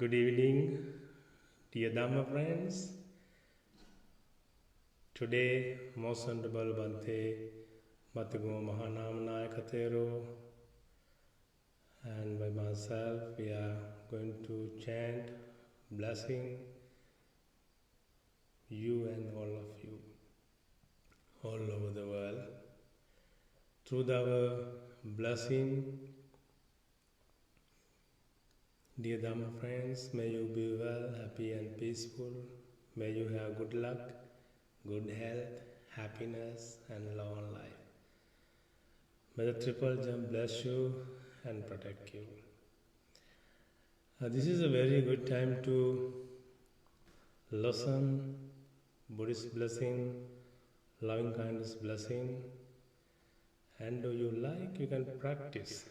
Good evening, dear Dhamma friends. Today, Most Honorable Bhante Mathaguha Mahanama Tero and by myself, we are going to chant blessing you and all of you all over the world. Through our blessing, dear Dhamma friends, may you be well, happy and peaceful. May you have good luck, good health, happiness and long life. May the triple jump bless you and protect you. This is a very good time to listen Buddhist blessing, loving kindness blessing, and do you like, you can practice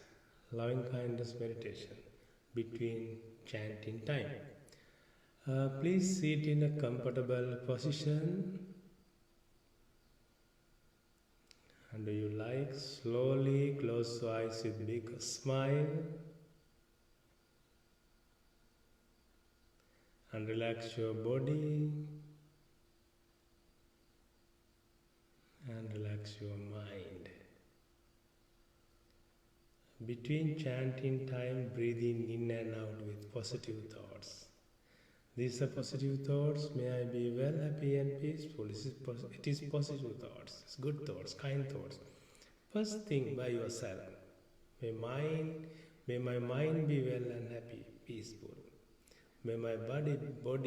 loving kindness meditation between chanting time. Please sit in a comfortable position, and do you like, slowly close your eyes with big smile and relax your body and relax your mind. Between chanting time, breathing in and out with positive thoughts. These are positive thoughts. May I be well, happy and peaceful. It is positive thoughts. It's good thoughts, kind thoughts. First think by yourself. May my mind be well and happy, peaceful. May my body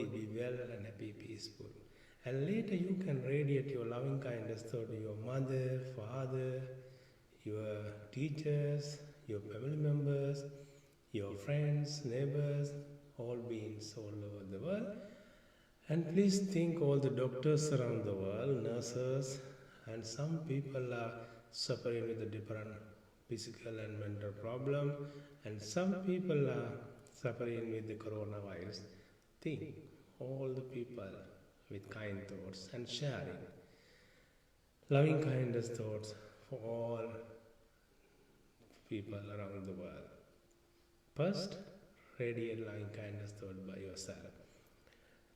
be well and happy, peaceful. And later you can radiate your loving kindness toward your mother, father, your teachers, your family members, your friends, neighbors, all beings all over the world. And please think all the doctors around the world, nurses, and some people are suffering with a different physical and mental problem, and some people are suffering with the coronavirus. Think all the people with kind thoughts and sharing loving kindness thoughts for all people around the world. First, radiate loving kindness thought by yourself.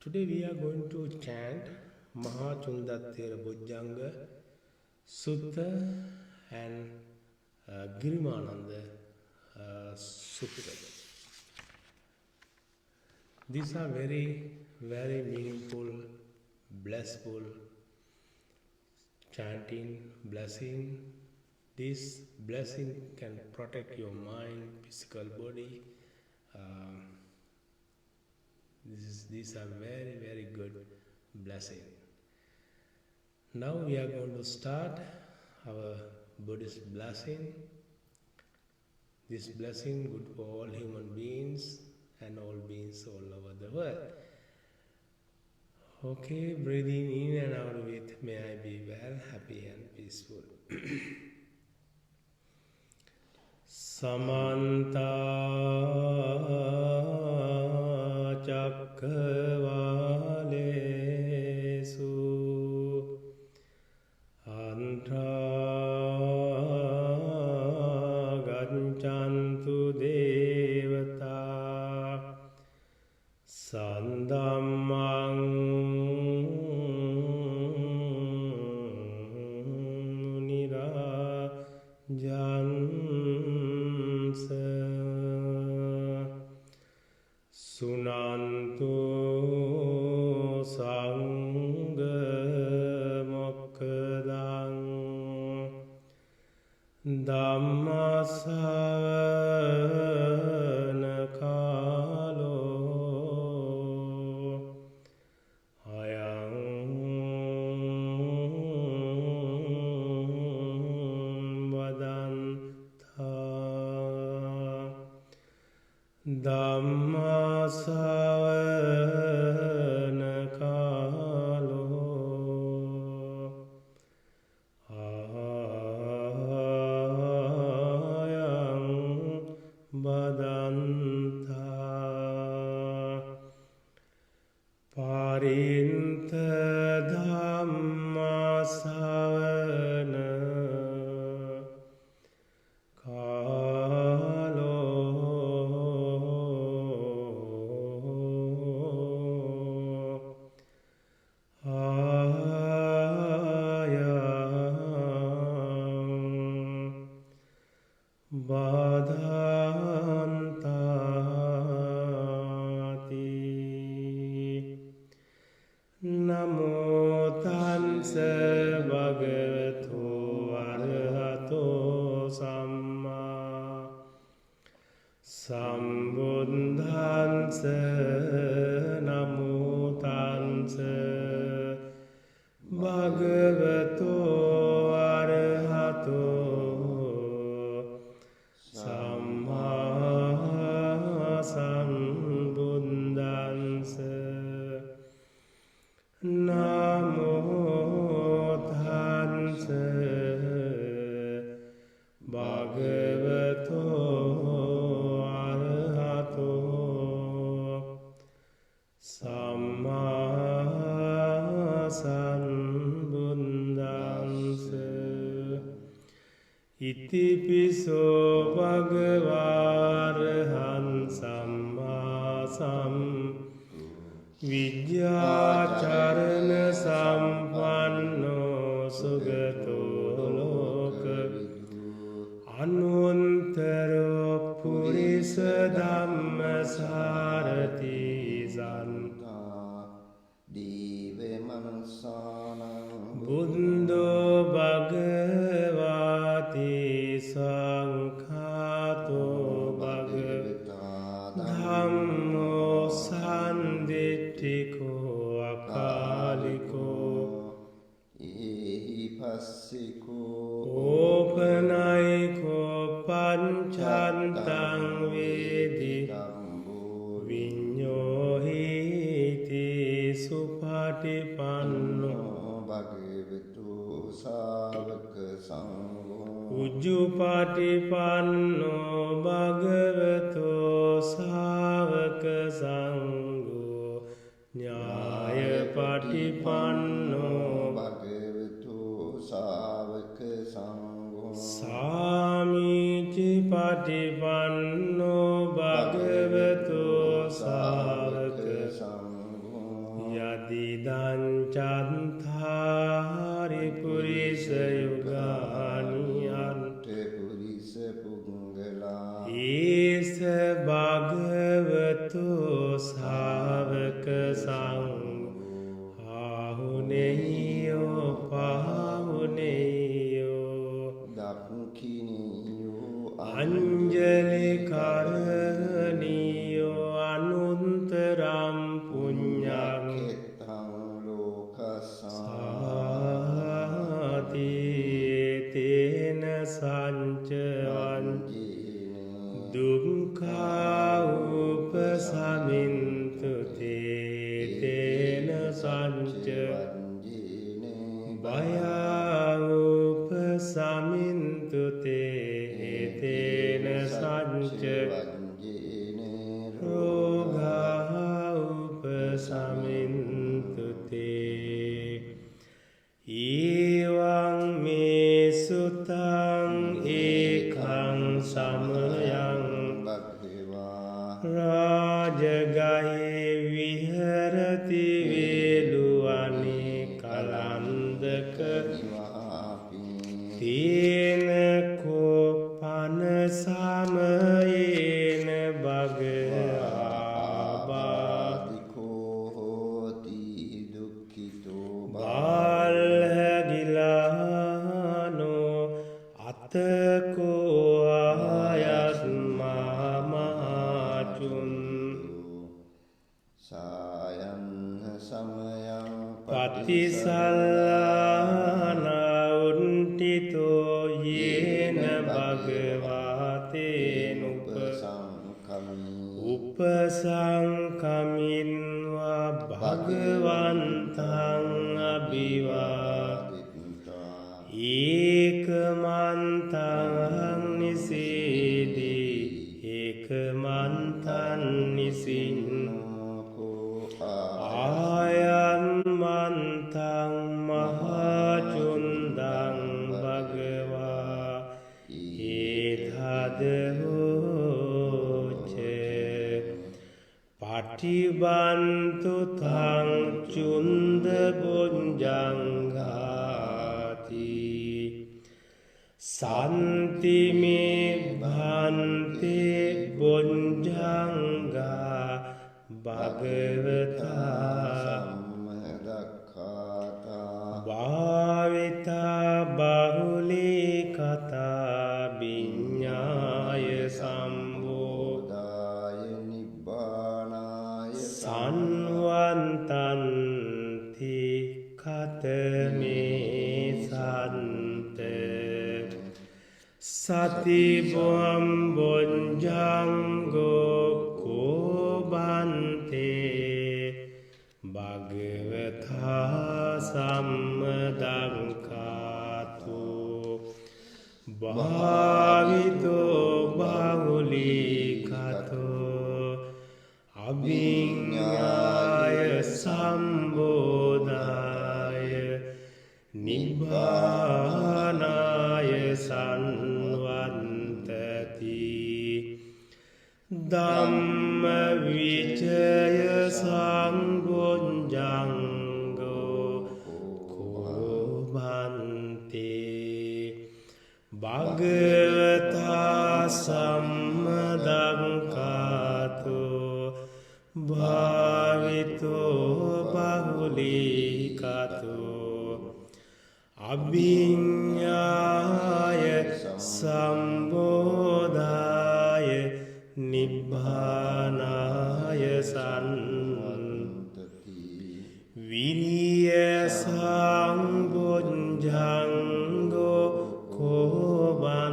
Today we are going to chant Mahachundattira Bhujjanga Sutta and Girimananda Sutta. These are very, very meaningful, blissful chanting, blessing. This blessing can protect your mind, physical body. These are very, very good blessing. Now we are going to start our Buddhist blessing. This blessing good for all human beings and all beings all over the world. Okay, breathing in and out with may I be well, happy and peaceful. Samanta Chakravalesu Antra Ganchantu Devata Sandhammang Nirajansa Sunantu Sangha Mokkadang Dhammasavana Kalo Ayang Vadanta Dhammasavana Kalo Ayang Vadanta Parinta Dhammasavana Kalo ඉතිපිසෝ භගවාරහං සම්මා විද්‍යාචරණ සම්පන්නෝ සුගතෝ ලෝක අනුන්තරෝ පුරිස ධම්ම සාරති සන්තා දීව මනුස්සානං බුද්ධෝ භගවාති සංඛාතෝ භගවතා ධම්මෝ සන්දිට්ඨිකෝ අකාලිකෝ ඒහි පස්සිකෝ ඕපනයිකෝ පංචන්තං වේදිතම්බෝ විඤ්ඤෝහිති සුපටිපන්නෝ භගවතු සාවක සංඝෝ උජ්ජුපටිපන්නෝ භගවතු සාවක සංඝෝ ඥායපටිපන්නෝ භගවතු සාවක සංඝෝ සාමීචි පටිපන්නෝ භගවතු සාවක සංඝෝ යදිදං චන්තාරි පුරිස යුගානි අන්තේ පුරිස පුංගලා ඊස භගවතු සාවක සංඝෝ ආහුනේයෝ පාහුනේයෝ දක්ඛිනියෝ අංජලි කරණීයෝ අනුන්තරම් පුඤ්ඤං ලෝකසාති තේන සංච දුක්ඛා උපසමින්තු තේන සංච බය උපසමින්තු තේන සංච රෝගා උපසමින්තු ඊවං මේ සුතං ඒකං සමයං භග්ගවා රාජගහේ විහෙරති වේලුවනේ කලන්දක තේන කෝපන සමයේන භගවාබාධිකෝ හෝති දුක්ඛිතෝ බාල්හගිලානෝ අතකෝ ආයස්මා මහචුන් සායන් සමයං පටිසල්ලාන උන්ටිතෝ යේන භගවාතේන උපසංකමින්වා භගවන්තං අභිවාදිත්වා ඒකමන්තං නිසීදී ඒකමන්තං නිසින්නෝ ආයන් මන්තං මහචුන්දං භගවා ඒතදෝච පටිබන්තු තං චුන්ද බොංජංගාති සන්තිමේ භන්තේ බොංජංගා භගවතා සම්මදක්ඛාතා භාවිතා බහුලී කතා විඤ්ඤාය සම්බෝධාය නිබ්බානාය සන්වන්තන්ති කතමේ සන්ත සති බොංජංගෝ කෝබන්තේ භගවතා සම්මදංකාතු භාවිතෝ බහුලී කතෝ අභිඤ්ඤාය සම්බෝධාය නිබ්බානාය සන් ධම්ම විචය සංගොංජංගෝ කෝබන්තේ භගවතා සම්මදං කාතෝ භාවිතෝ බහුලීකතෝ අභිඤ්ඤාය සම්බෝධාය නිබ්බානාය සම්වන්තති විරිය සංගොංජංගෝ කෝබන්තේ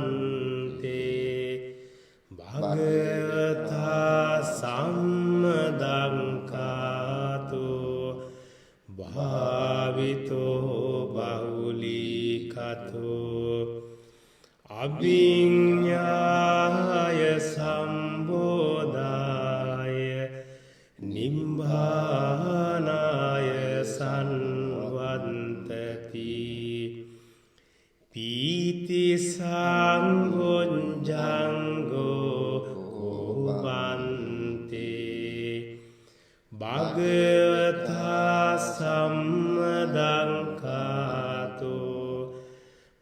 භගවතා සම්මදං කාතෝ භාවිතෝ බහුලීකතෝ අභිඤ්ඤාය සම්බෝධාය නිබ්බානාය සම්වන්තති පීති සංගොංජංගෝ කෝබන්තේ භගවතා සම්මදං කාතෝ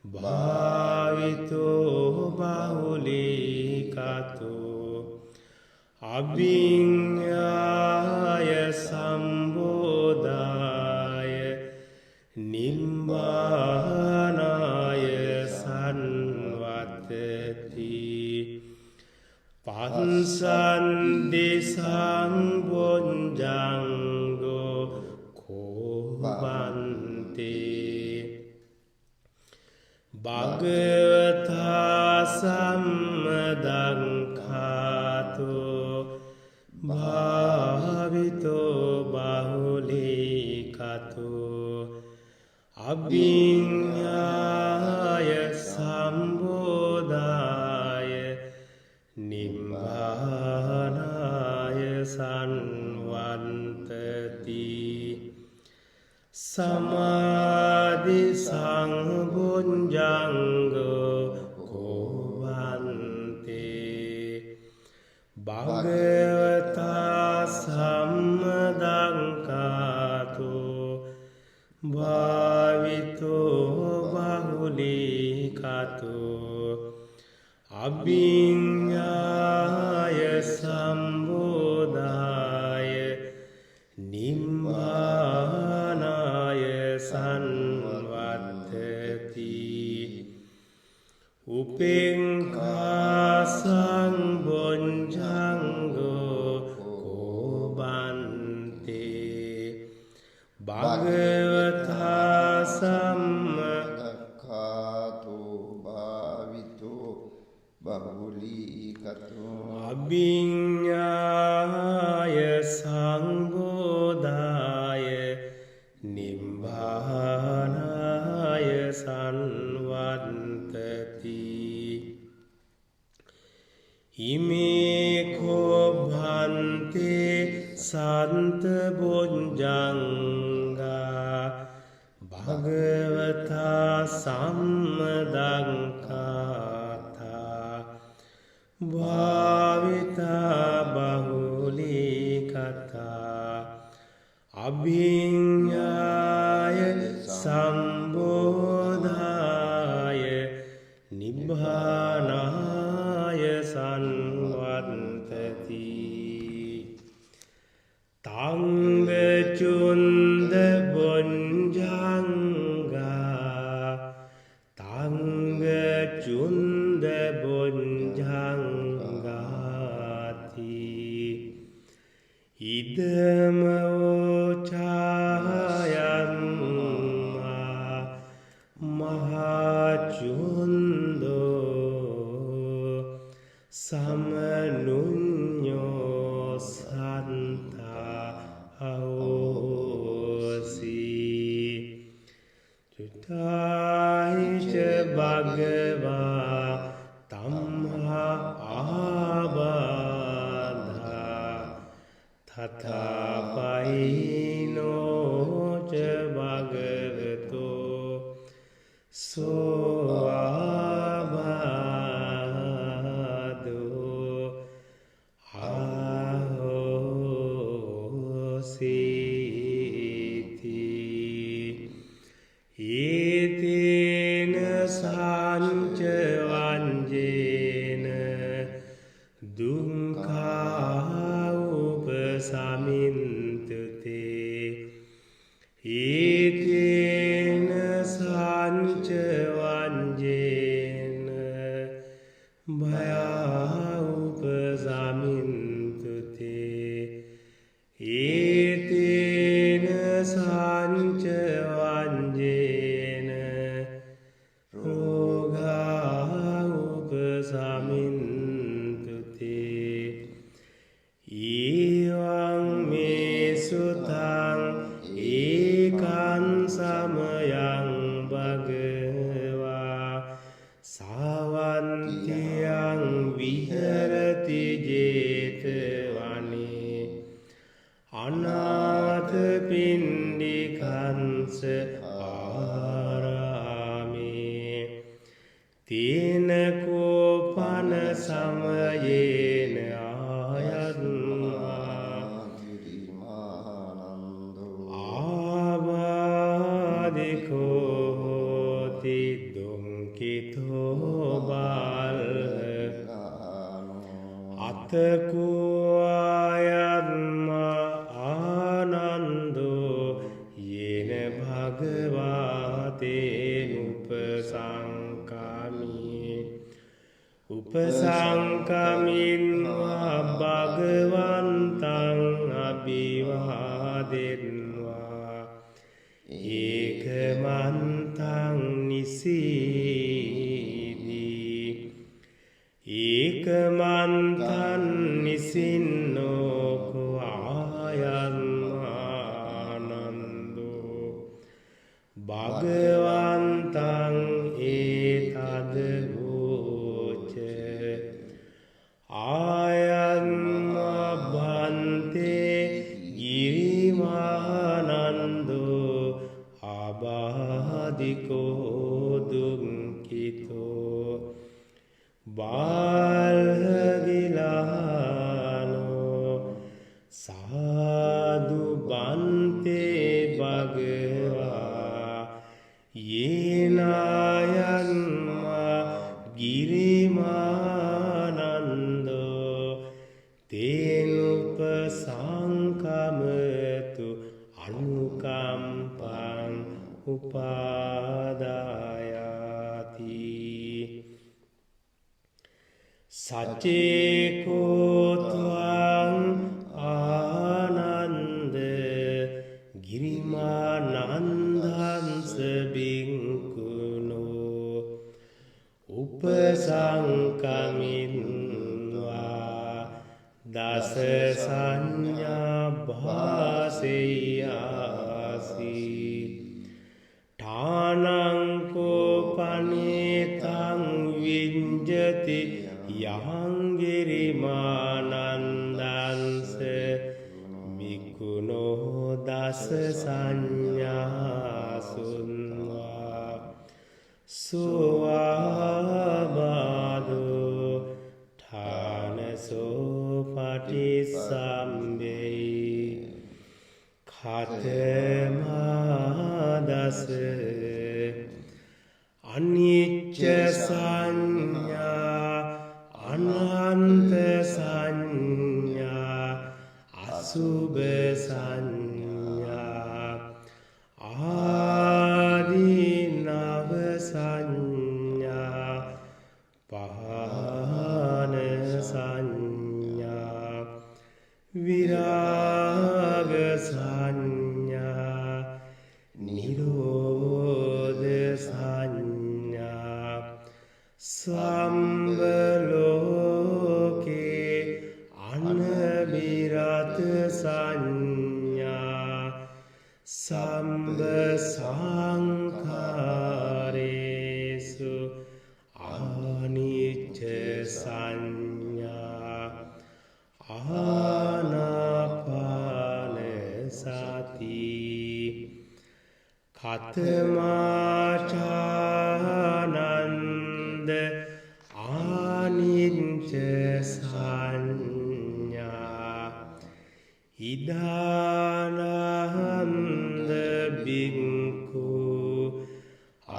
භාවිතෝ බහුලීකතෝ අභිඤ්ඤාය සම්බෝධාය නිබ්බානාය සම්වත්තති පංසන්දි සංගොංජංගෝ කෝබන්තේ භගවතා සම්මදං කාතෝ භාවිතෝ බහුලීකතෝ අභිඤ්ඤාය සම්බෝධාය නිබ්බානාය සම්වන්තති සමාධි සංගොංජංගෝ කෝබන්තේ භගවතා සම්මදං කාතෝ භාවිතෝ බහුලීකතෝ අභිඤ්ඤාය සම්බෝධාය නිබ්බානාය සම්වත්තති උපේක්ඛා සංගොංජංගෝ කෝබන්තේ භගවතා සම්මදක්ඛාතෝ භාවිතෝ බහුලීකතෝ අභිඤ්ඤාය සංබෝධාය නිබ්බානාය සම්වත්තති ඉමේ කෝ භන්තේ සන්ත බොංජංගා භගවතා සම්මදං කාතා භාවිතා බහුලීකතා අභිඤ්ඤාය සම්බෝධාය නිබ්බානාය සම්වත්තති තංග චුන්ද බොංජංගා තංග චුන්ද බොංජංගාති ඉදම ඕචායම්මා මහචුන්දෝ සමනුඤ්ඤෝ සන්තා අහෝසි චුතායිච භගවා තම්හා ආබාධා තථාපයිනෝ ච භගවතෝ සෝ ආබාධෝ සංච වංජේන දුක්ඛා උපසමින්තුතේ ඊතේන සංච වංජේන භයා උපසමින්තුතේ ඊතේන සංච වංජේන රෝගා උපසමින්තුතේ ඊවං මේ සුතං ඒකං සමයං භගවා සාවන්තියං විහෙරති ජේතවනේ අනාථ පිණ්ඩිකංස ආරාමේ තේන කෝපන සමයේන ආවාදිකෝ හෝති දුංකිතෝ බාල අතකෝ ආයත්ම ආනන්දෝ යේන භගවාතේන උපසංකමින්වා භගවන්තං අභිවාදෙන්වා ඒකමන්තං නිසීදී ඒකමන්තං නිසින්නෝ ආයන්මානන්දෝ භගවන්තං ඒතද වෝච ආයන්මා භන්තේ ගිරිමානන්දෝ ආබාධිකෝ දුක්ඛිතෝ බාලගිලානෝ සාදු බන්තේ භගවා යේනායන්මා ගිරිමානන්දෝ තේනුප සංකමතු අනුකම්පං උපාදායාති සචේකෝ ත්වං ආනන්ද ගිරිමානන්දංස බික්ඛුනෝ උපසංකමින්වා දස සංඥා භාසෙයාසි ඨානං කෝපනේතං විඤ්ජති යං ගිරිමානන්දංස බික්ඛුනෝ දස සංඥාසුන්වා සෝවාබාධෝ ඨානසෝ පටිසම්භේ ඛතමාදස අනිච්ච සංඥා අනන්ත සංඥා අසුභ සංඥා ආදීනව සංඥා පහන සංඥා විරාග සංඥා නිරෝධ සංඥා සම්බලෝකේ අනබිරත සංඥා සම්බ සංඛාරේසු අනිච්ච සංඥා ආනාපාන සති කතමාචානන්ද ආනිච්ච සංඥා ඉදානන්ද බික්ඛු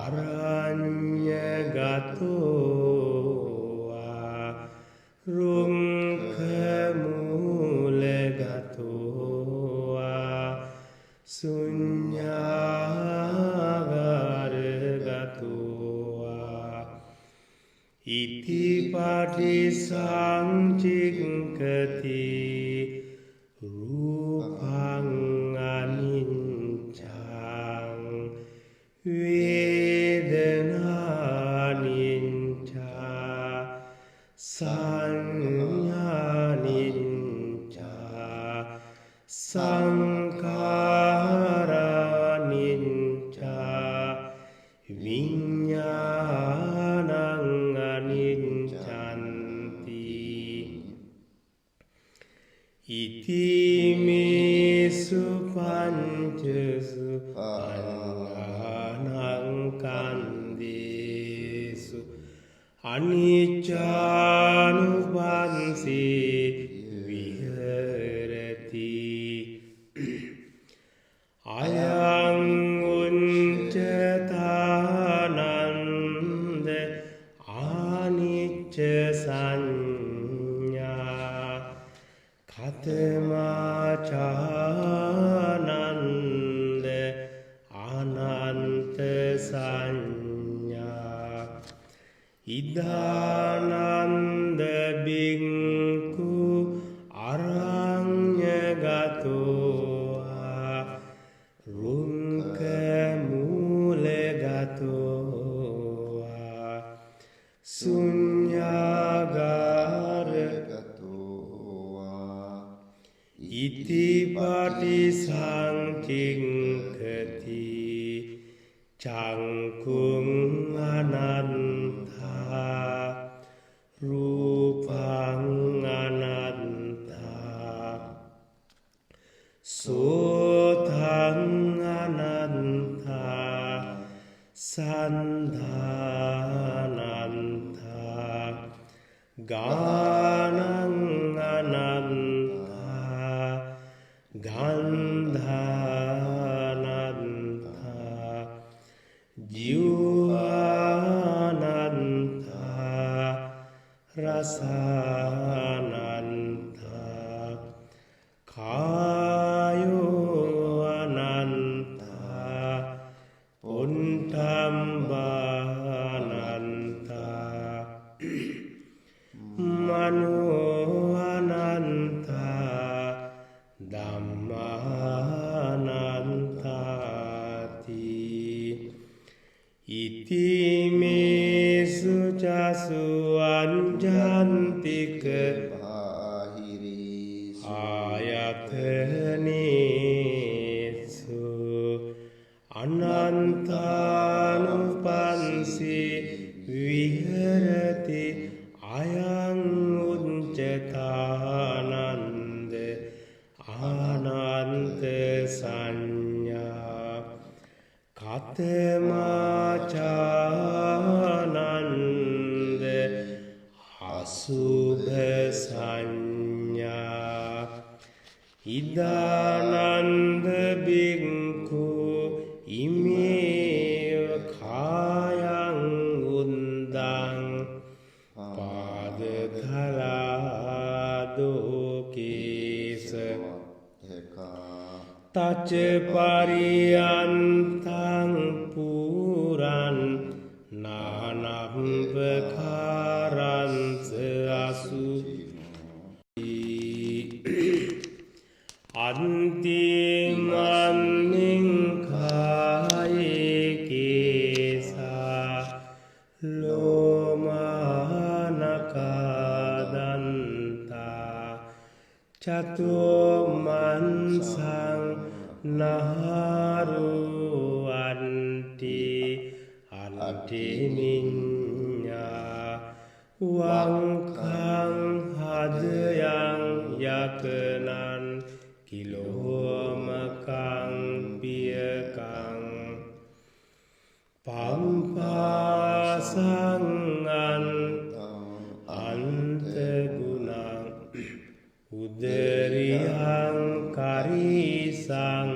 අරඤ්ඤගත gatoa rungkemule gatoa sunyagare gatoa iti patisangcikati rupang anicang Vedananincca Sanyanicca Sankaranicca Viññānaṅaniccanti Iti mesu pancasu Kandesu aniccanupansi viharati ayang unccatananda anicca sanya katamacananda ananta sanya Idananda bhikkhu aranyagatoa runkemule gatoa sunyagara gatoa iti patisangcikati cangkung ananta rupang ananta sotang ananta sandhananta ganang ananta gandhananta Jiwananta rasananta kayo ananta untambananta mano ananta dhammanantati Iti mesu casu anjantika ayatanesu anantanupansi viharati ayang unccatananda ananta sanya Katamacananda asubha sanya Idananda bhikkhu imeva kayang undang padakhaladokesa Tace pariyantang puran nanam bekaran seasu antimaning kaye kesa lomanakadanta catumansang naharu anti minya wangkang hadayang yakenan kilomakang piakang pampasangan antegunang uderiang karisang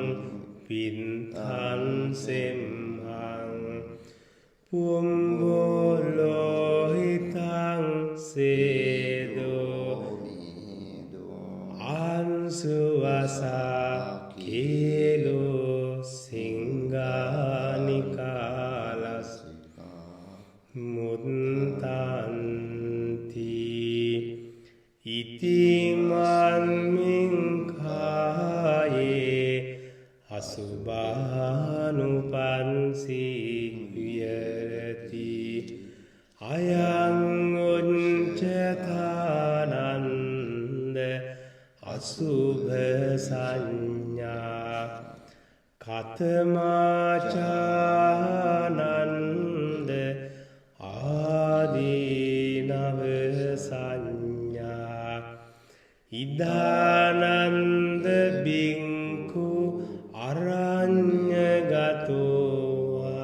pintan semhang pumbolo sedo ansuasa kilo singanikalas muntanti itiman mingkaye asubanupansi viyati ayang uncethananda asubhasanya katamacananda adinavasanya idananda bingku aranyagatowa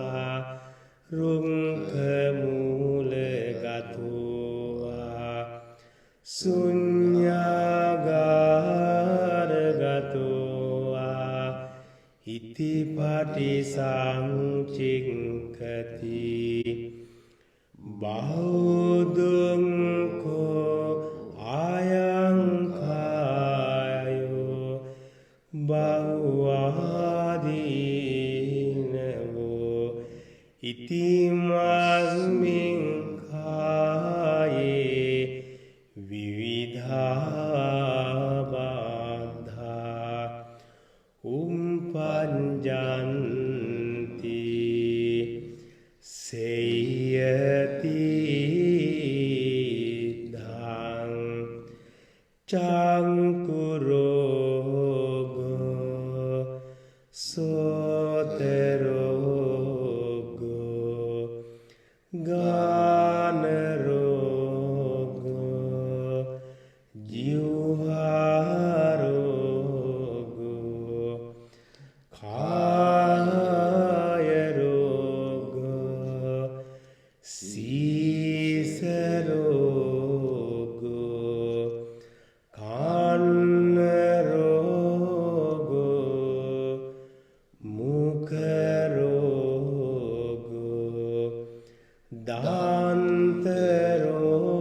rungkamulagatowa sunyagaragatowa itipatisancingkati baudungko ayang kayo bahuadinawo itimasming kaye vividhabadha umpanjanti seyati dang cangkurogo soterogo ganarogo jiwarogo kayarogo sisarogo kannarogo mukarogo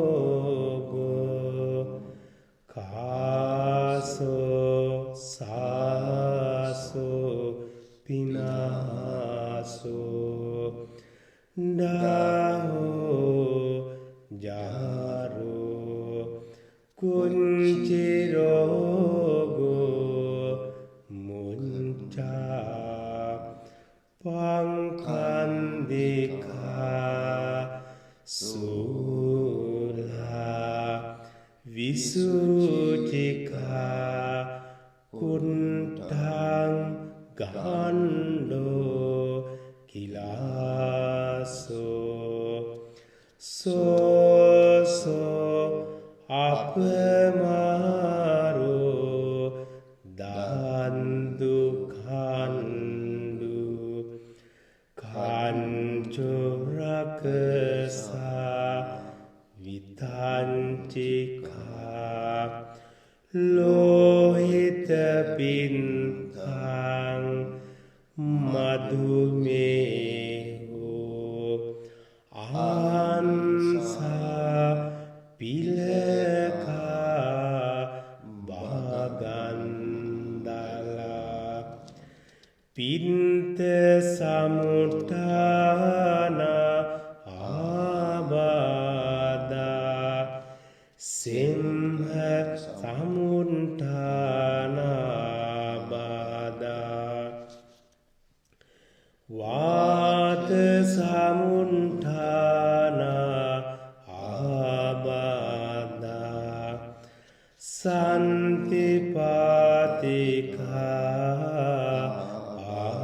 dantarogo kaso saso pinaso daho jaro kuncirogo munca pangkandika sula visucika kuntang gando kilaso so apemaro dandu kandu kancurakesa vitancika lohita bintang madhumeho ansa pileka bagandala pinta samutana abada simha samuntana abada vata samuntana abada santipatika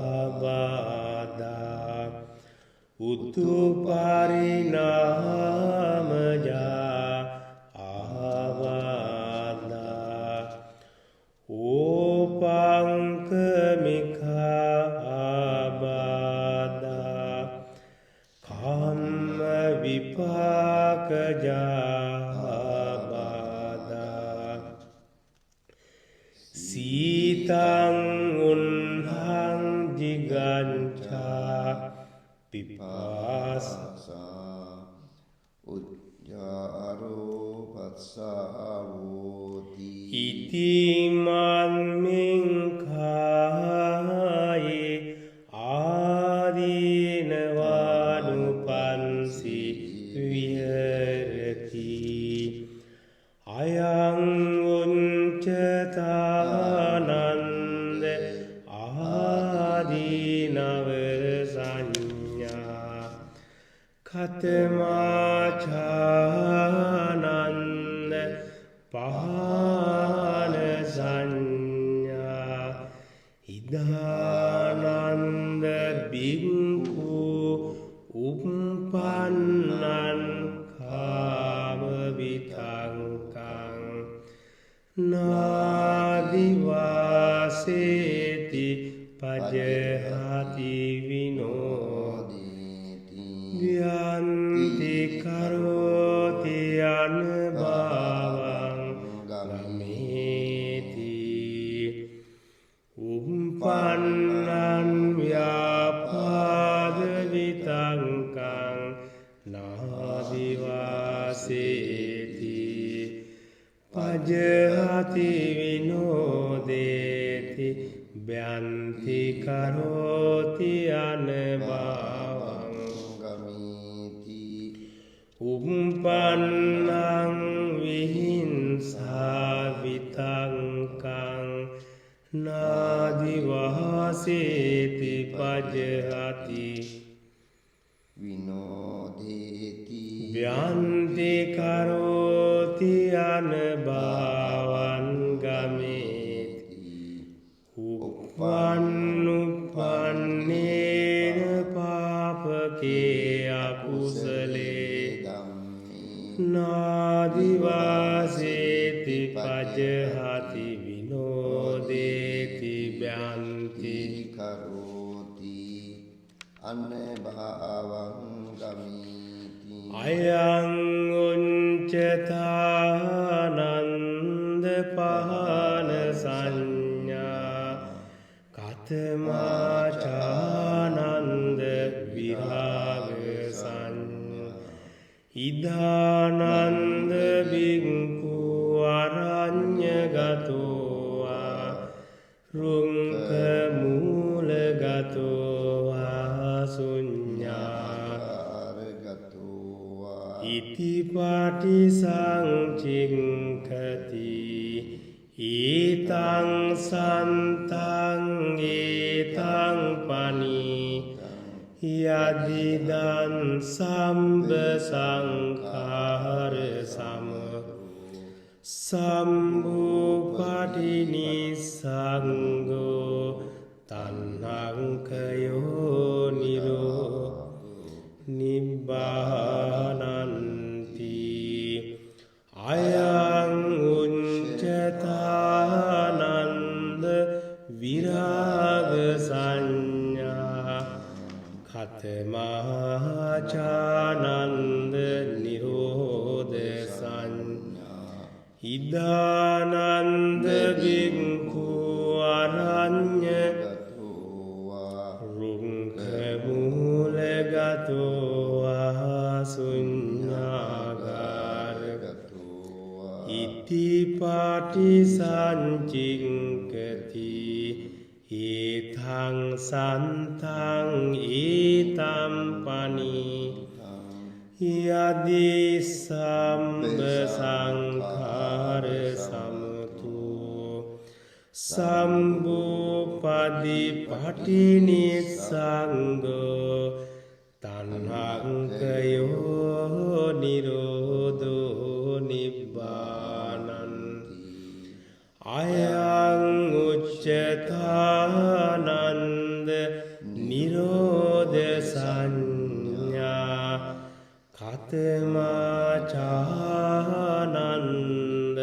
abada utuparinamaja abada opangkamika abada kamma vipakaja abada sitang unhang jiganca pipasa ujjaro පස්සාවෝති ඉතිමන්මින් කායේ ආදීනවානුපන්සි විහෙරති අයං උච්චතානන්ද ආදීනව සංඥා කතමාචානන්ද පහන සංඥා ඉදානන්ද බික්ඛු උප්පන්නං කාම විතංකං නාදිවාසේති පජහති විනෝදේති ව්‍යන්ති කරෝති අනභවං ගමේති උප්පන්නං ව්‍යාපාද විතංකං නාදිවාසේති පජහති විනෝදේති ව්‍යන්ති කරෝති අනභවං ගමේති උප්පන්නං විහිංසා විතංකං නාදිවාසේති පජහති විනෝදේති ව්‍යන්ති කරෝති අනභවං ගමේති උප්පන්නුප්පන්නේන පාපකේ අකුසලේ නාදිවාසේති පජහති විනෝදේති ව්‍යන්ති කරෝති අනභවං ගමේති අයං උච්චතානන්ද පහන සංඥා කතමාචානන්ද විරාග සංඥා ඉදානන්ද බික්ඛු අරඤ්ඤගතෝ රුංක මූලගතෝ ආරගතෝ ඉතිපාටි සංචින්කති ඊතං සන්තං ඒතං පනී යදිදං සම්බ සංඛාර සම්භූපටිනි සංඝෝ තණ්හංකයෝ නිරෝ නිබ්බානන්ති අයං උච්චතානන්ද විරාග සංඥා කතමාචානන්ද නිරෝධ සංඥා ඉදානන්ද බික්ඛු අරඤ්ඤගතෝ රුංක මූලගතෝ ආසුඤ්ඤාගාරගතෝ ඉතිපාටි සංචින්කති ඊතං සන්තං ඊතං පනී යදි සම්බ සංඛාර සමතු සම්භූපදි පටිනි සංඝෝ තණ්හංකයෝ නිරෝධෝ නිබ්බානන්ති අයං උච්චතානන්ද නිරෝධ සංඥා කතමාචානන්ද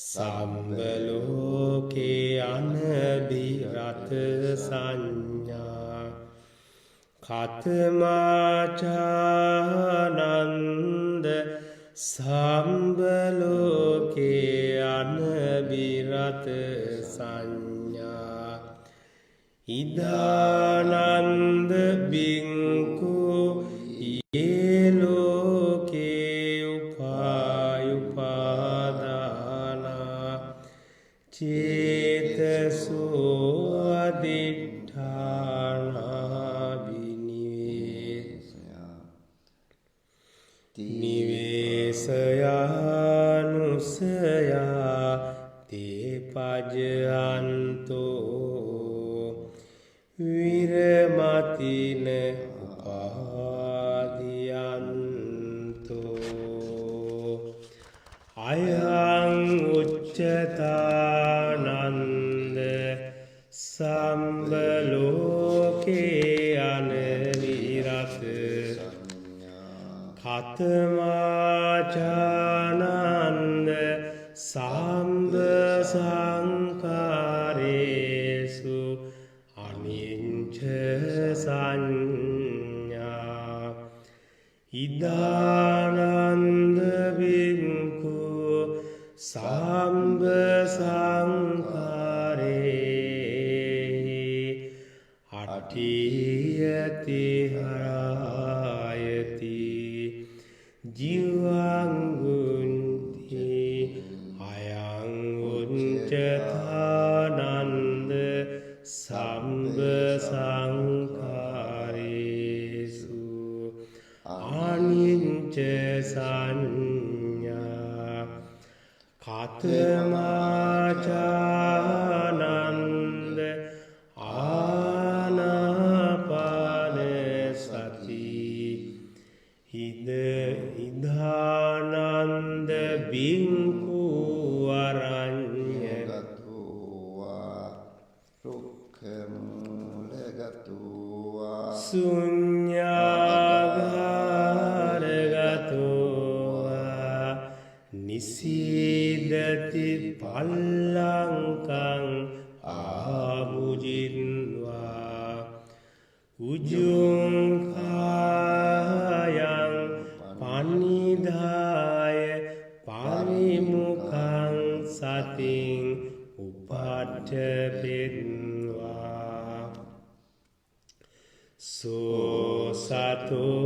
සම්බලෝකේ අනබිරත සංඥා කතමාචානන්ද සම්බලෝකේ අනබිරත සංඥා ඉදානන්ද බික්ඛු යේ ලෝකේ උපායුපා ආයසයානුසයා තේ පජයන්තෝ විරමතින උපාදියන්තෝ අයං උච්චතානන්ද සම්බලෝකේ අනවිරත කතමාචානන්ද සම්බ සංකාරේසු අනිච්ච සංඥා ඉදානන්ද බික්ඛු සම්බ සංකාරේ අට්ඨියති හරායති ජීවංගුන්ති අයං උච්චතානන්ද සම්බ සංඛාරේසු අනිච්ච සංඥා කතමාචානන්ද ආනාපාන සති ඉදානන්ද බික්ඛු අරඤ්ඤගතෝවා රුක්ඛමූලගතෝවා ශුඤ්ඤාගාරගතෝවා නිසීදති පල්ලංකං ආභුජින්වා උජුං කායං පනිදාය පරිමුඛං සතින් උපට්ඨපෙත්වා සෝ සතෝ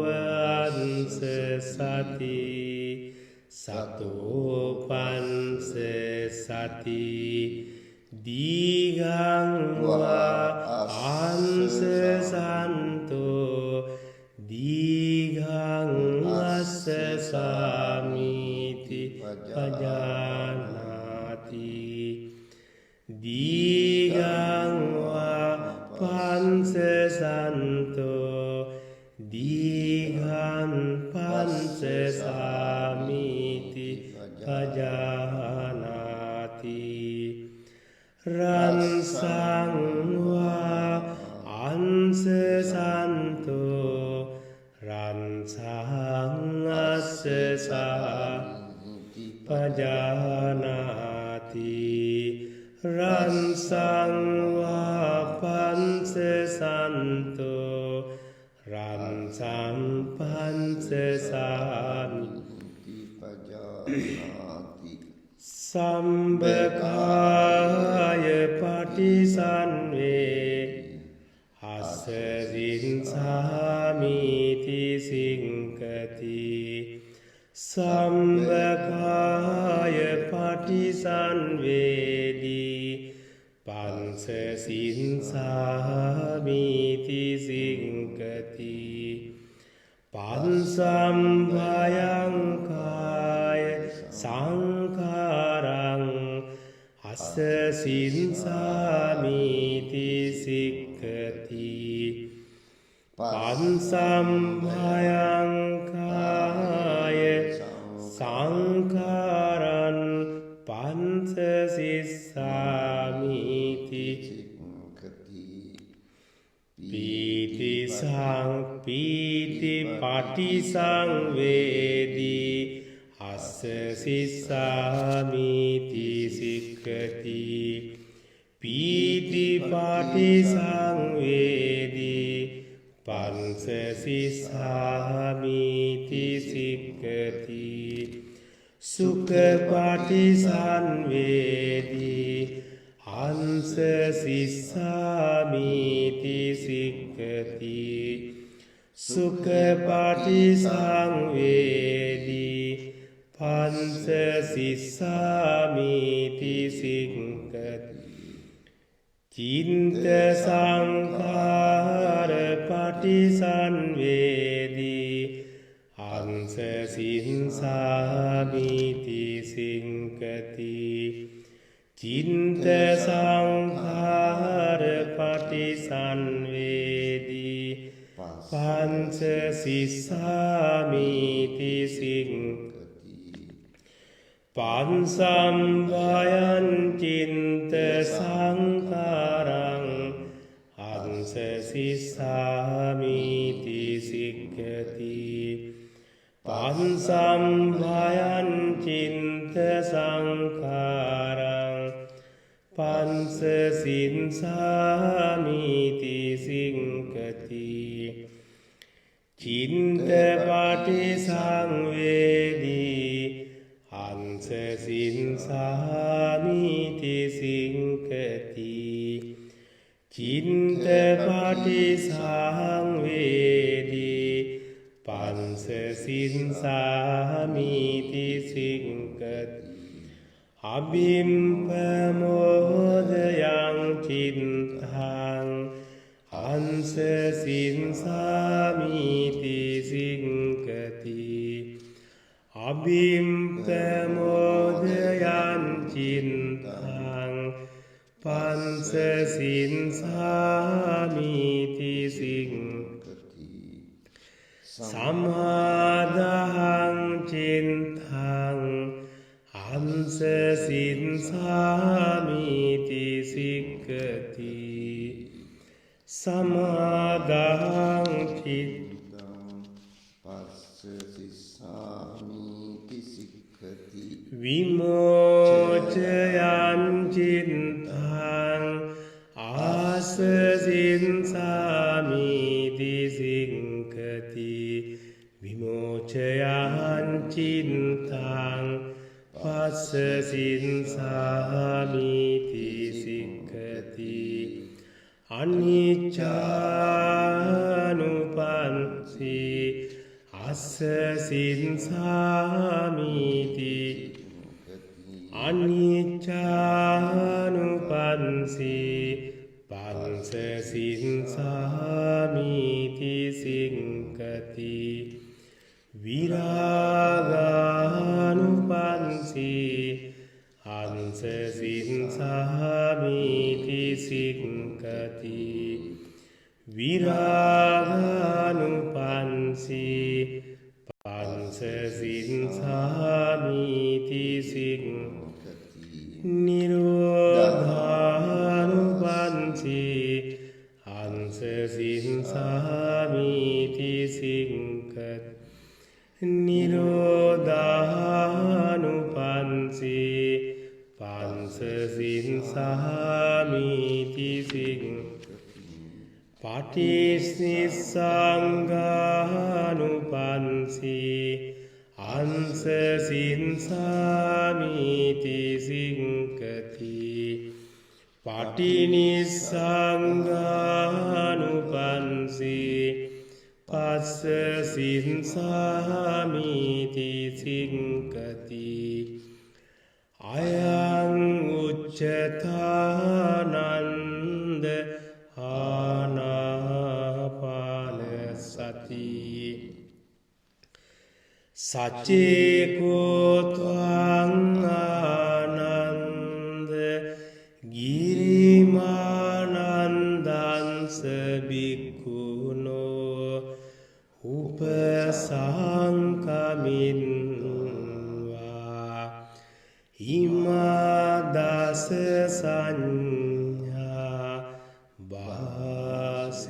වංස සති සතෝ පංස සති දීඝං වා අංස සන්තෝ දීඝං අස්ස සාමීති පජානාති දීඝං වා පංස සන්තෝ දීඝං පංස සාමීති පජානාති රන්සං වා අංස සන්තෝ රන්සං අස්ස සාමීති පජානාති රන්සං වා පංස සන්තෝ රන්සං පංස සාමීති පජානාති සම්බකාය පටිසන්වේ අස්සරින් සාමීති සිංකති සම්බකාය පටිසන්වේදී පංසසින් සාමීති සිංකති පංසම්භයංකාය සංඛාරං අස්සසින් සාමීති සික්ඛති පංසම්භයංකාය සංඛාරං පංසසිස්සාමීති පීති පටිසංවේදී අස්ස සිස්සාමීති සික්ඛති පීති පටිසංවේදී පංස සිස්සාමීති සික්ඛති සුඛ පටිසංවේදී අංස සිස්සාමීති සික්ඛති සුඛ පටිසංවේදී පංස සිස්සාමීති සික්ඛති චින්ත සංඛාර පටිසංවේදී අංස සින්සාමිති සිංකති චින්ත සංඛාර පටිසන්වේදී පංච සිස්සාමිති සිංකති පංසම්භයං චින්ත සංඛාරං හංස සිස්සාමිති සික්ඛති පංසම්භයං චින්ත සංඛාරං පංස සින්සාමිති සිංකති චින්ත පටිසංවේදී හංස සින්සාමිති සිංකති චින්ත පටිසංවේදී පංස සින්සාමිති සිංකති අභිම්පමෝදයං චින්තං හංස සින්සාමිති සිංකති අභිම්පමෝදයං චින්තං පංස සින්සාමිති සිංකති සමාදහං චින්තං හංස සින්සාමිති සික්ඛති සමාදහං චිත්තං පස්ස සිස්සාමිති සික්ඛති විමෝචයං චිත්තං ආස සින්සාමිති සිංකති විමෝචයං චිත්තං පස්ස සින්සාමිති සික්ඛති අනිච්චානුපස්සී අස්ස සින්සාමිති අනිච්චානුපස්සී පංස සින්සාමිති සිංකති විරාගානුපස්සී හංස සින්සාමිති සිංකති විරාගානුපස්සී පංස සින්සාමිති සිංකති නිරෝධානුපස්සී හංස සින්සාමිති සිංකති නිරෝධානුපස්සී පංස සින්සාමිති සිංකති පටිච්චසමුප්පාදානුපස්සී හංස සින්සාමිති සිංකති පටිනිස්සග්ගානුපස්සී පස්ස සින්සාමිති සිංකති අයං උච්චතානන්ද ආනාපාන සති සච්චේකෝ ත්වං ආනන්ද ගිරිමානන්දං බික්ඛුනෝ උපසංකමින්වා හිමාදස සංඥා වාසෙය්‍යාසි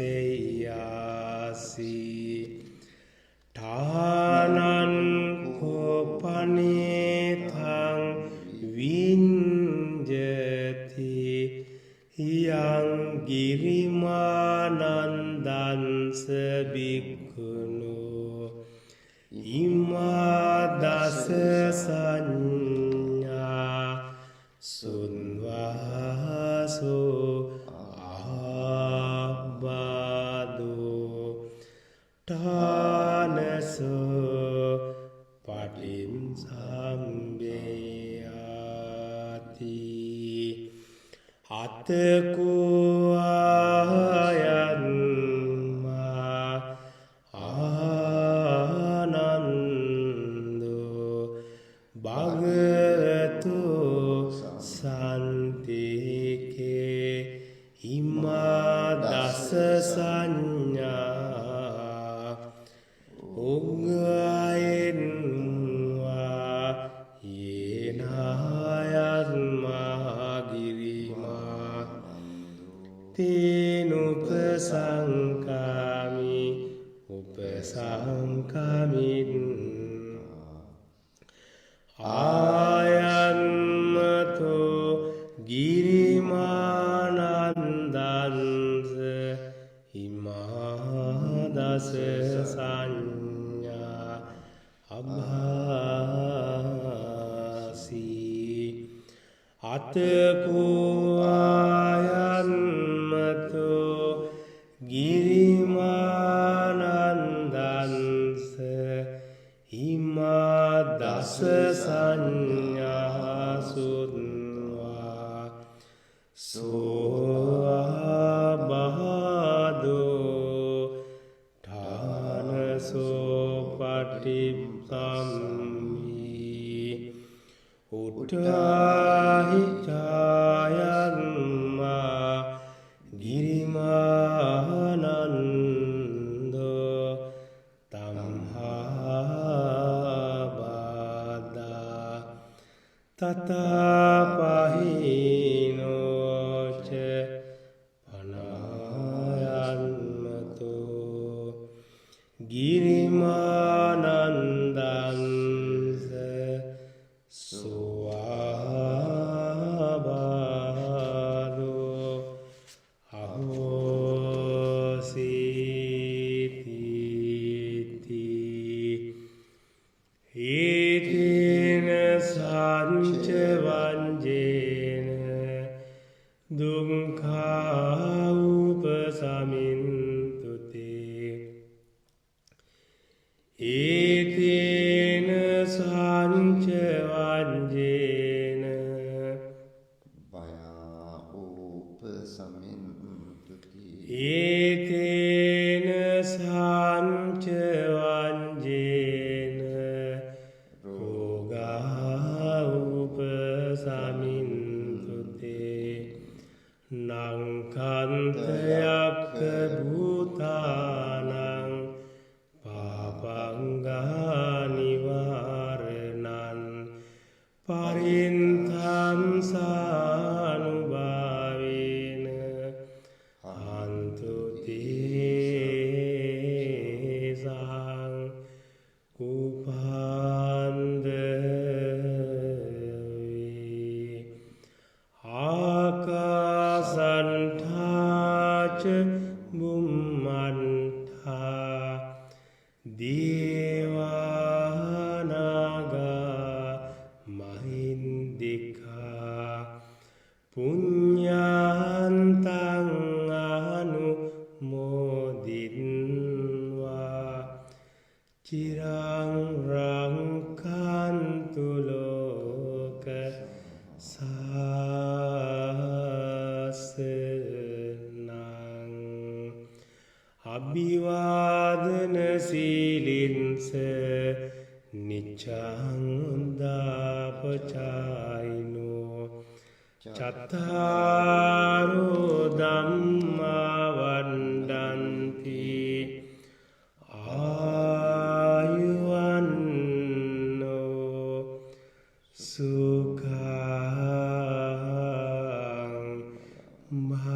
ඨානං කෝපනේතං විඤ්ජති යං ගිරිමානන්දං බික්ඛුනෝ ඉමාදස සංඥා සුන්වාසෝ ආබාදෝ ඨානසෝ පටිච්චසමුප්පාදේයති අතකෝ ආයන්මා Ananda Bhagavato Santike Ima Dasa Sanya Ugayenwa Yenayatma Girima Tenupasangkami Upasangkamin Ayanmato Girimanandansa Imadasa Sanya Abhasi Ataku Ayanmato Girimanandansa Imadasa Sanya Sudva Soabhado Dhana Sopatipsammi Uttahicayanma Girimanando Tamhabada Tatapahino ce Panayanmato Girimanandanse Suabhado Ahositi Itina Sancha Vanjena Dukkha Upasamintute Itina Sancha Vanjena Vaya Upasamintuti Itina Sancha Vanjena Roga Upasamintute Nangkantayak Bhutanang Papangga Nivarenan Parintam Sanubhavena Antuti Sang Upandevi Akasantaca Bummanta Devanaga Mahindika Punyantang Anumodinva Cirang Rangkantu Loka Sasenang Abhivadana Silinsa Niccang Dapacayino Cattaro Dhamma Vandanti Ayuvanno Sukhang Bhalang.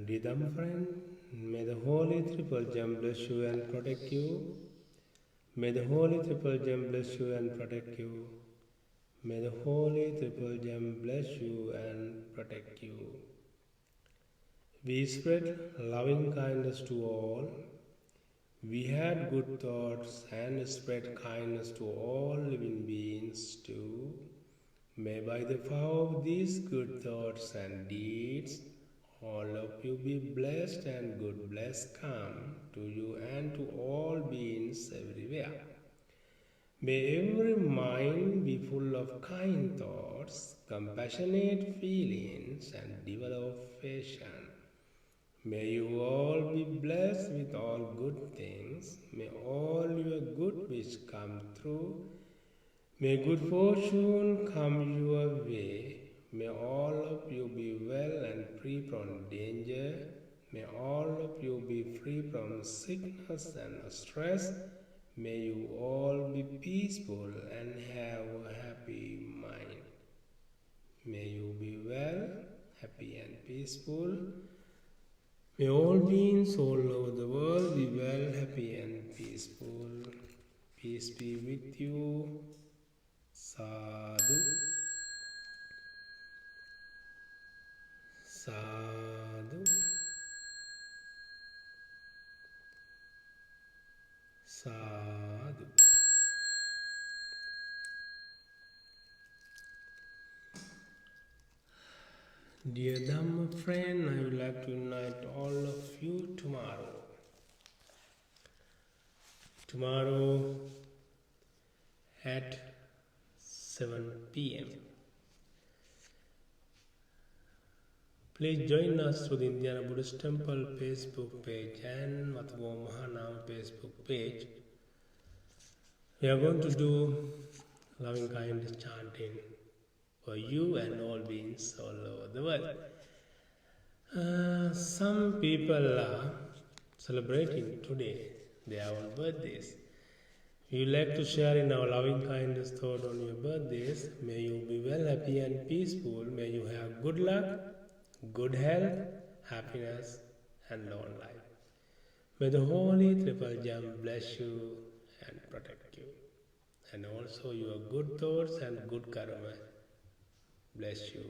Dear Dhamma friend, may the Holy Triple Gem bless you and protect you. May the Holy Triple Gem bless you and protect you. May the Holy Triple Gem bless you and protect you. We spread loving kindness to all. We had good thoughts and spread kindness to all living beings too. May by the power of these good thoughts and deeds, all of you be blessed and good bless come to you and to all beings everywhere. May every mind be full of kind thoughts, compassionate feelings, and develop passion. May you all be blessed with all good things. May all your good wish come true. May good fortune come your way. May all of you be well and free from danger. May all of you be free from sickness and stress. May you all be peaceful and have a happy mind. May you be well, happy and peaceful. May all beings all over the world be well, happy and peaceful. Peace be with you. Sadhu. Sadhu. Sadhu. Dear Dhamma friend, I would like to invite all of you tomorrow. Tomorrow at 7 p.m. Please join us through the Indiana Buddhist Temple Facebook page and Mathago Mahanama Facebook page. We are going to do loving kindness chanting for you and all beings all over the world. Some people are celebrating today their own birthdays. We would like to share in our loving kindness thought on your birthdays. May you be well, happy and peaceful. May you have good luck, good health, happiness and long life. May the Holy Triple Gem bless you and protect you. And also your good thoughts and good karma bless you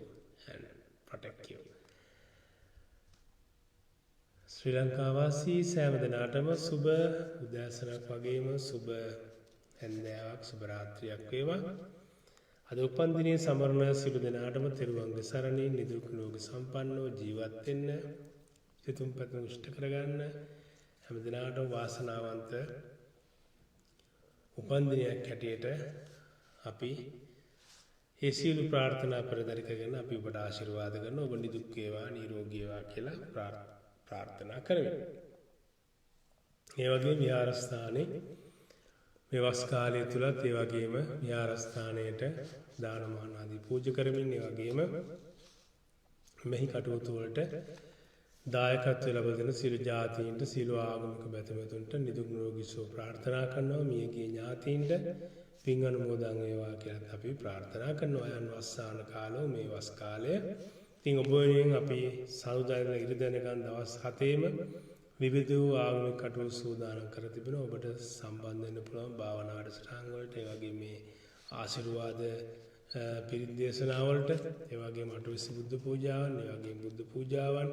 and protect you. ශ්‍රී ලංකාවාසී සෑම දෙනාටම සුබ උදෑසනක් වගේම සුබ හැන්දෑවක් සුබ රාත්‍රියක් වේවා. අද උපන් දිනේ සමරන සියලු දෙනාටම තෙරුවන්ගේ සරණින් නිදුක් නිරෝගී සම්පන්නව ජීවත් වෙන්න සිතුම් පැතුම් ඉෂ්ට කරගන්න හැම දිනාටම වාසනාවන්ත උපන් දිනයක් හැටියට අපි ඒ සියලු ප්‍රාර්ථනා පෙරදරි කරගෙන අපි ඔබට ආශිර්වාද කරන ඔබ නිදුක් වේවා නිරෝගී වේවා කියලා ප්‍රාර්ථනා කරමි. ඒ වගේම විහාරස්ථානයේ මේ වස් කාලය තුලත් ඒ වගේම විහාරස්ථානයේට දානමාන ආදී පූජා කරමින් ඒ වගේම මෙහි කටයුතු වලට දායකත්වය ලබා දෙන සියලු ඥාතීන්ට සියලු ආගමික බැතිමතුන්ට නිදුක් නිරෝගී සුව ප්‍රාර්ථනා කරනවා. මියගිය ඥාතීන්ට පින් අනුමෝදන් වේවා කියලා අපි ප්‍රාර්ථනා කරනවා. අයන් වස්සාන කාලෝ මේ වස් කාලය. ඉතින් ඔබ වෙනුවෙන් අපි සාදුදායන ඉරිදැනගන් දවස් 7ේම විවිධ ආගමික කටයුතු සූදානම් කර තිබෙනවා. ඔබට සම්බන්ධ වෙන්න පුළුවන් භාවනා වැඩසටහන් වලට, ඒ වගේම මේ ආශිර්වාද පිරිත් දේශනා වලට, ඒ වගේම අටවිසි බුද්ධ පූජාවන්, ඒ වගේම බුද්ධ පූජාවන්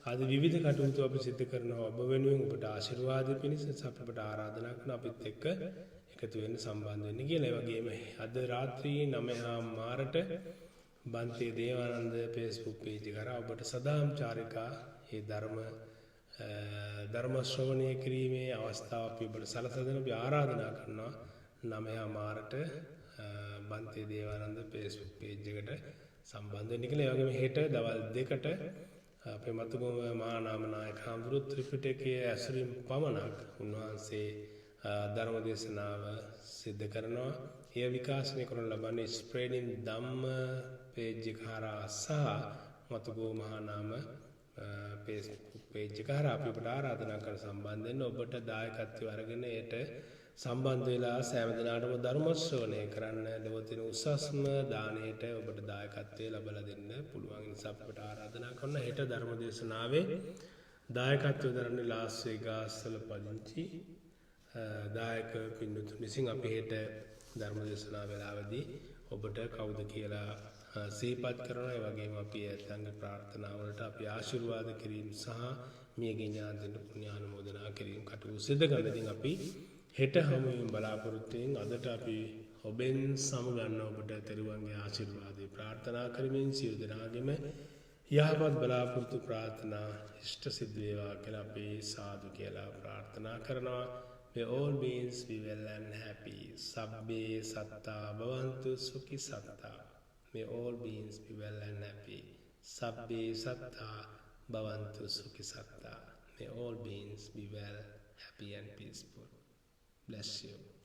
ආදී විවිධ කටයුතු අපි සිදු කරනවා. ඔබ වෙනුවෙන් ඔබට ආශිර්වාද පිණිස අපිට ආරාධනා කරන අපිත් එක්ක එකතු වෙන්න සම්බන්ධ වෙන්න කියලා. ඒ වගේම අද රාත්‍රියේ 9 මාරට බන්තේ දේවානන්ද Facebook page කරා ඔබට සදාම් චාරිකා ඒ ධර්ම ශ්‍රවණය කිරීමේ අවස්ථාව අපි ඔබට සලසා දෙන අපි ආරාධනා කරනවා 9 මාරට බන්තේ දේවානන්ද Facebook page එකට සම්බන්ධ වෙන්න කියලා. ඒ වගේම හෙට දවල් 2ට අපේ මතුගම මහානාම නායක හඳුරු ත්‍රිපිටකයේ ඇසුරින් පමණක් උන්වහන්සේ ධර්ම දේශනාව සිද්ධ කරනවා. එය විකාශනය කරන ලබන්නේ ස්ප්‍රේඩින් ධම්ම page එක හරහා සහ මතුගම මහානාම Facebook page එක හරහා අපි ඔබට ආරාධනා කරන සම්බන්ධ වෙන්න. ඔබට දායකත්වය අරගෙන ඒට සම්බන්ධ වෙලා සෑම දිනකටම ධර්ම ශ්‍රවණය කරන්න ලැබෙන උසස්ම දාණයට ඔබට දායකත්වය ලබා දෙන්න පුළුවන් නිසා අපිට ආරාධනා කරන හෙට ධර්ම දේශනාවේ දායකත්වය දරන්නේ ලාස් වේගාස් වල පදිංචි දායක පින්වතුන් විසින් අපි හෙට ධර්ම දේශනාව වේලාවදී ඔබට කවුද කියලා සිහිපත් කරනවා. ඒ වගේම අපි ඇතන්ගේ ප්‍රාර්ථනා වලට අපි ආශිර්වාද කිරීම සහ මියගිය ඥාතීන්ට පුණ්‍යානුමෝදනා කිරීම කටයුතු සිදු කරන ඉතින් අපි හෙට හමු වෙන බලාපොරොත්තු වෙන අදට අපි ඔබෙන් සමුගන්න ඔබට තෙරුවන්ගේ ආශිර්වාදේ ප්‍රාර්ථනා කරමින් සියලු දෙනාගේම යහපත් බලාපොරොත්තු ප්‍රාර්ථනා ඉෂ්ට සිද්ධ වේවා කියලා අපි සාදු කියලා ප්‍රාර්ථනා කරනවා. May all beings be well and happy. Sabbe satta bhavantu sukhi satta. May all beings be well and happy. Sabbe satta Bhavantu Sukhi Sakta. May all beings be well, happy and peaceful. Bless you.